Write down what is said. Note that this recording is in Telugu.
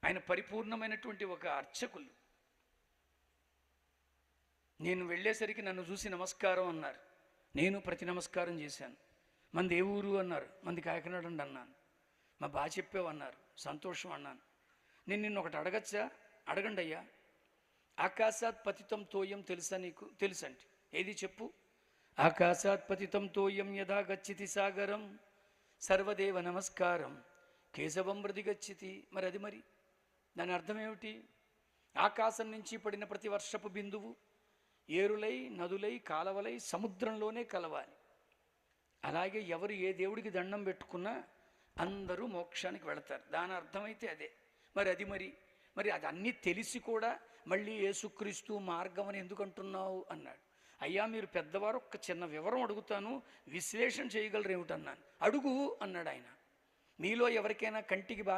ఆయన పరిపూర్ణమైనటువంటి ఒక అర్చకులు. నేను వెళ్ళేసరికి నన్ను చూసి నమస్కారం అన్నారు. నేను ప్రతి నమస్కారం చేశాను. మంది ఏ ఊరు అన్నారు. మంది కాకినాడ అండి అన్నాను. మా బాగా చెప్పావు అన్నారు. సంతోషం అన్నాను. నేను నిన్ను ఒకటి అడగచ్చా? అడగండి అయ్యా. ఆకాశాత్ పతితం తోయం తెలుసా నీకు? తెలుసండి. ఏది చెప్పు. ఆకాశాత్ పతితం తోయం యథా గచ్చితి సాగరం సర్వదేవ నమస్కారం కేశవం మృది గచ్చితి. మరి దాని అర్థం ఏమిటి? ఆకాశం నుంచి పడిన ప్రతి వర్షపు బిందువు ఏరులై, నదులై, కాలవలై సముద్రంలోనే కలవాలి. అలాగే ఎవరు ఏ దేవుడికి దండం పెట్టుకున్నా అందరూ మోక్షానికి వెళతారు. దాని అర్థమైతే అదే. మరి అది అన్నీ తెలిసి కూడా మళ్ళీ యేసుక్రీస్తు మార్గం అని ఎందుకు అంటున్నావు అన్నాడు. అయ్యా మీరు పెద్దవారు, ఒక చిన్న వివరం అడుగుతాను, విశ్లేషణ చేయగలరు ఏమిటన్నాను. అడుగు అన్నాడు ఆయన. మీలో ఎవరికైనా కంటికి